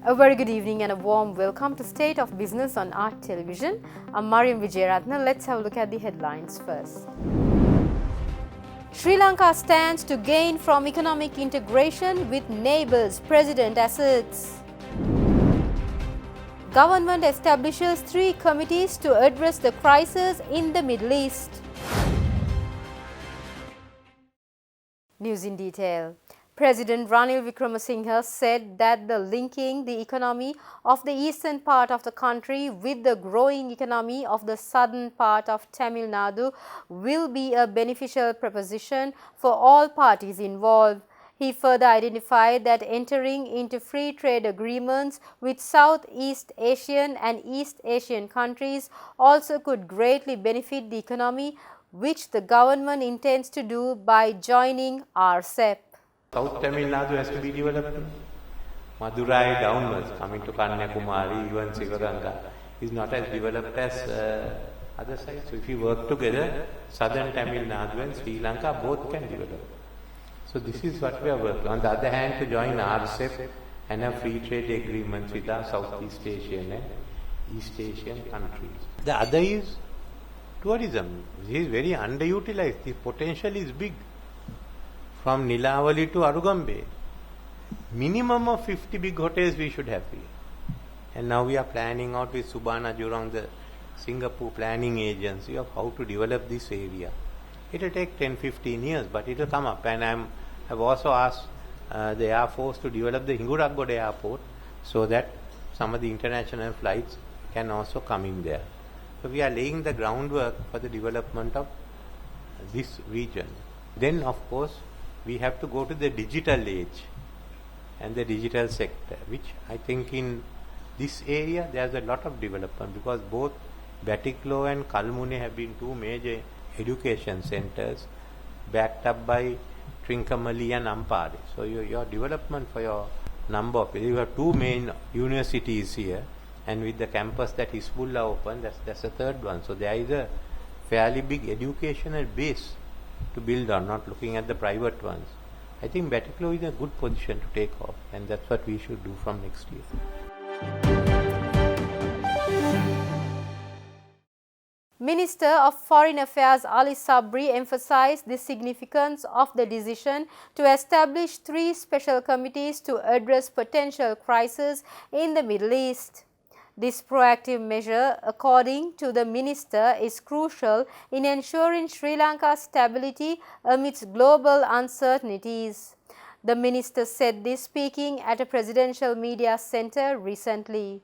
A very good evening and a warm welcome to State of Business on Art Television. I'm Mariam Vijayaratna. Let's have a look at the headlines first. Sri Lanka stands to gain from economic integration with neighbours, President asserts. Government establishes 3 committees to address the crisis in the Middle East. News in detail. President Ranil Wickremesinghe said that linking the economy of the eastern part of the country with the growing economy of the southern part of Tamil Nadu will be a beneficial proposition for all parties involved. He further identified that entering into free trade agreements with Southeast Asian and East Asian countries also could greatly benefit the economy, which the government intends to do by joining RCEP. South Tamil Nadu has to be developed. Madurai downwards, coming to Kanyakumari, even Sivaganga, is not as developed as other sides. So if you work together, southern Tamil Nadu and Sri Lanka both can develop. So this is what we are working. On the other hand, to join RCEP and have free trade agreements with our Southeast Asian and East Asian countries. The other is tourism. This is very underutilized. The potential is big. From Nilavali to Arugambe, minimum of 50 big hotels we should have here. And now we are planning out with Subhana Jurong, the Singapore planning agency, of how to develop this area. It will take 10-15 years, but it will come up. And I've also asked the Air Force to develop the Hinguragoda Airport so that some of the international flights can also come in there. So we are laying the groundwork for the development of this region. Then, of course, we have to go to the digital age and the digital sector, which I think in this area there's a lot of development, because both Batiklo and Kalmune have been 2 major education centers backed up by Trincomalee and Ampare. So your development for your number of, you have 2 main universities here, and with the campus that Hizbullah opened, that's the 3rd one. So there is a fairly big educational base to build on, not looking at the private ones. I think Batiklo is in a good position to take off, and that's what we should do from next year. Minister of Foreign Affairs Ali Sabri emphasized the significance of the decision to establish 3 special committees to address potential crises in the Middle East. This proactive measure, according to the minister, is crucial in ensuring Sri Lanka's stability amidst global uncertainties. The minister said this speaking at a presidential media center recently.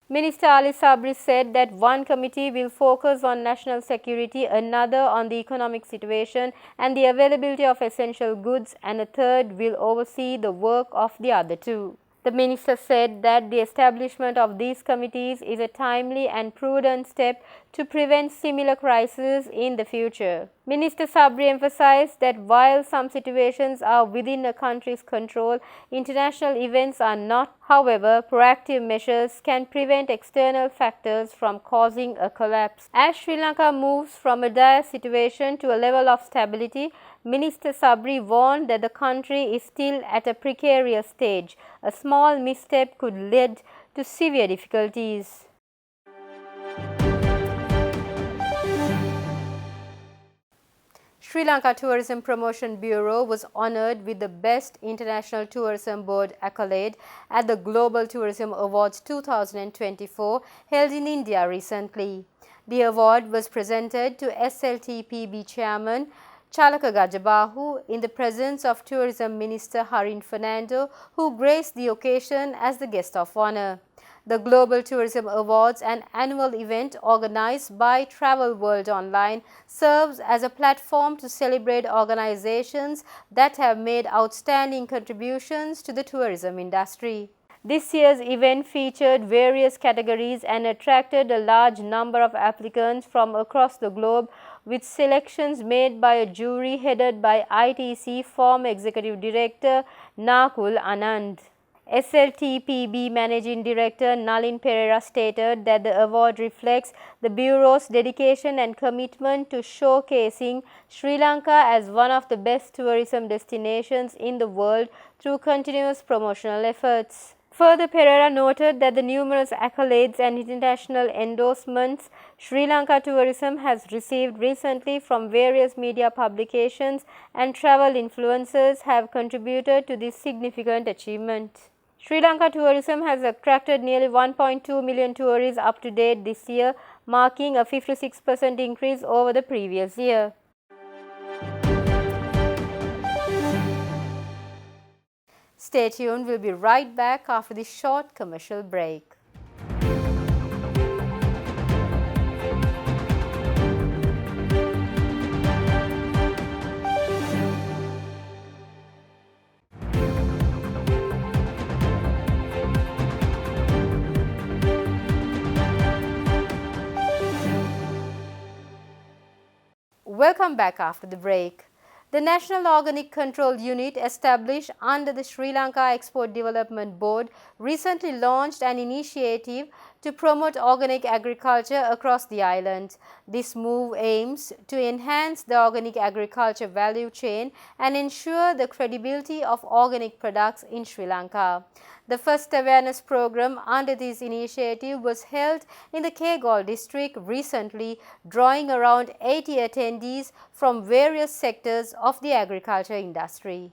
Minister Ali Sabri said that 1 committee will focus on national security, another on the economic situation and the availability of essential goods, and a 3rd will oversee the work of the other 2. The minister said that the establishment of these committees is a timely and prudent step to prevent similar crises in the future. Minister Sabri emphasized that while some situations are within a country's control, international events are not. However, proactive measures can prevent external factors from causing a collapse. As Sri Lanka moves from a dire situation to a level of stability, Minister Sabri warned that the country is still at a precarious stage. A small misstep could lead to severe difficulties. Sri Lanka Tourism Promotion Bureau was honoured with the Best International Tourism Board accolade at the Global Tourism Awards 2024 held in India recently. The award was presented to SLTPB Chairman Chalaka Gajabahu in the presence of Tourism Minister Harin Fernando, who graced the occasion as the guest of honour. The Global Tourism Awards, an annual event organized by Travel World Online, serves as a platform to celebrate organizations that have made outstanding contributions to the tourism industry. This year's event featured various categories and attracted a large number of applicants from across the globe, with selections made by a jury headed by ITC former Executive Director Nakul Anand. SLTPB Managing Director Nalin Pereira stated that the award reflects the Bureau's dedication and commitment to showcasing Sri Lanka as one of the best tourism destinations in the world through continuous promotional efforts. Further, Pereira noted that the numerous accolades and international endorsements Sri Lanka tourism has received recently from various media publications and travel influencers have contributed to this significant achievement. Sri Lanka tourism has attracted nearly 1.2 million tourists up to date this year, marking a 56% increase over the previous year. Stay tuned, we'll be right back after this short commercial break. Welcome back after the break. The National Organic Control Unit, established under the Sri Lanka Export Development Board, recently launched an initiative to promote organic agriculture across the island. This move aims to enhance the organic agriculture value chain and ensure the credibility of organic products in Sri Lanka. The first awareness program under this initiative was held in the Kegol district recently, drawing around 80 attendees from various sectors of the agriculture industry.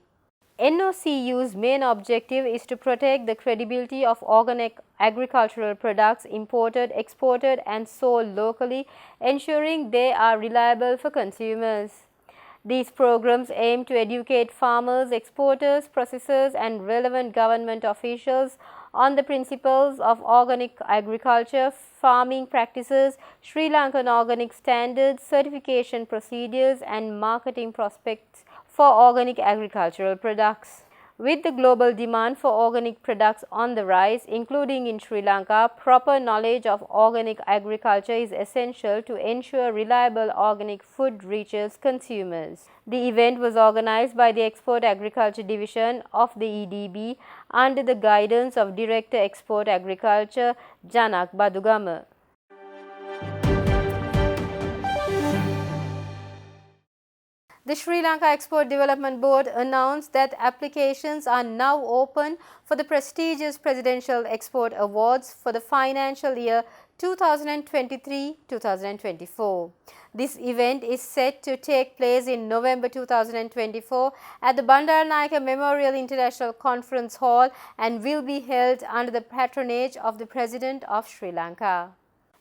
NOCU's main objective is to protect the credibility of organic agricultural products imported, exported and sold locally, ensuring they are reliable for consumers. These programs aim to educate farmers, exporters, processors and relevant government officials on the principles of organic agriculture, farming practices, Sri Lankan organic standards, certification procedures and marketing prospects for organic agricultural products. With the global demand for organic products on the rise, including in Sri Lanka, proper knowledge of organic agriculture is essential to ensure reliable organic food reaches consumers. The event was organized by the Export Agriculture Division of the EDB under the guidance of Director Export Agriculture Janak Badugama. The Sri Lanka Export Development Board announced that applications are now open for the prestigious Presidential Export Awards for the financial year 2023-2024. This event is set to take place in November 2024 at the Bandaranaike Memorial International Conference Hall and will be held under the patronage of the President of Sri Lanka.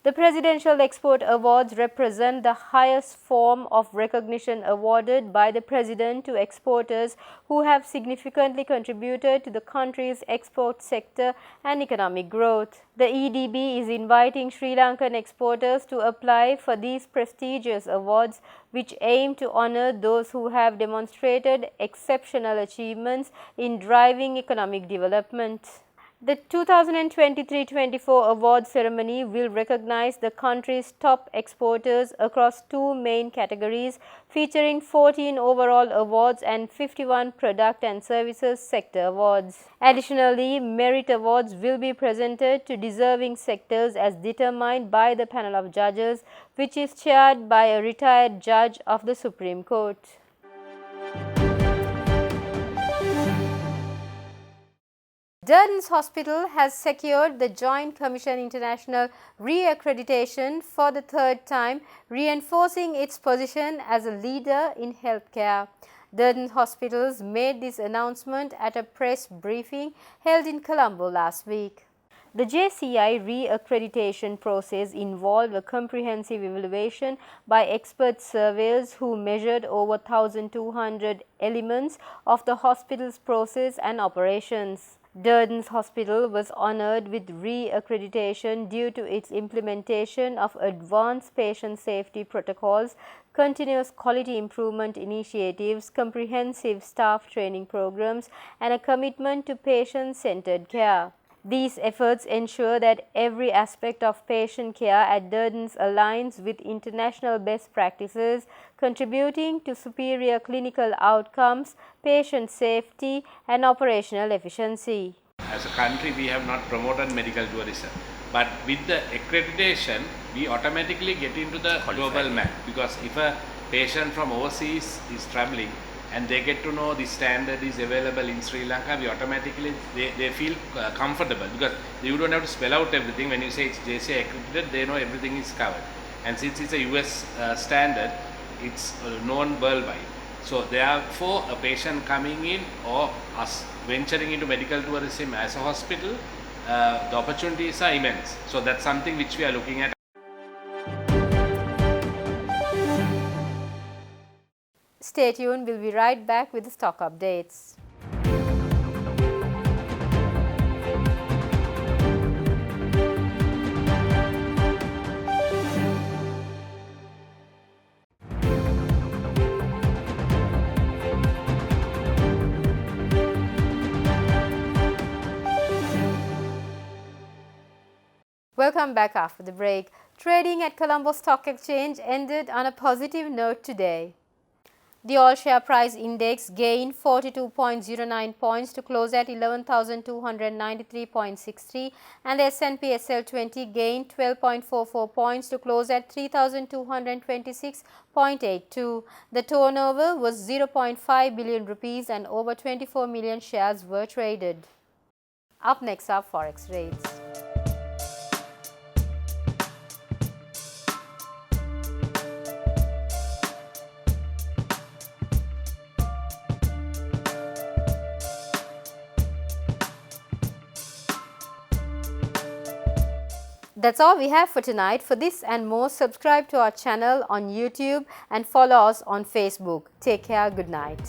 The Presidential Export Awards represent the highest form of recognition awarded by the President to exporters who have significantly contributed to the country's export sector and economic growth. The EDB is inviting Sri Lankan exporters to apply for these prestigious awards, which aim to honor those who have demonstrated exceptional achievements in driving economic development. The 2023-24 award ceremony will recognize the country's top exporters across two main categories, featuring 14 overall awards and 51 product and services sector awards. Additionally, merit awards will be presented to deserving sectors as determined by the panel of judges, which is chaired by a retired judge of the Supreme Court. Durden's Hospital has secured the Joint Commission International re-accreditation for the third time, reinforcing its position as a leader in healthcare. Durden's Hospitals made this announcement at a press briefing held in Colombo last week. The JCI re-accreditation process involved a comprehensive evaluation by expert surveyors who measured over 1,200 elements of the hospital's process and operations. Durden's Hospital was honored with re-accreditation due to its implementation of advanced patient safety protocols, continuous quality improvement initiatives, comprehensive staff training programs, and a commitment to patient-centered care. These efforts ensure that every aspect of patient care at Durden's aligns with international best practices, contributing to superior clinical outcomes, patient safety, and operational efficiency. As a country, we have not promoted medical tourism, but with the accreditation, we automatically get into the global map, because if a patient from overseas is traveling, and they get to know the standard is available in Sri Lanka, we automatically, they feel comfortable, because you don't have to spell out everything. When you say it's JCI accredited, they know everything is covered. And since it's a US standard, it's known worldwide. So therefore, a patient coming in or us venturing into medical tourism as a hospital, the opportunities are immense. So that's something which we are looking at. Stay tuned, we'll be right back with the stock updates. Welcome back after the break. Trading at Colombo Stock Exchange ended on a positive note today. The all share price index gained 42.09 points to close at 11,293.63, and the S&P SL20 gained 12.44 points to close at 3,226.82. The turnover was 0.5 billion rupees and over 24 million shares were traded. Up next are forex rates. That's all we have for tonight. For this and more, subscribe to our channel on YouTube and follow us on Facebook. Take care. Good night.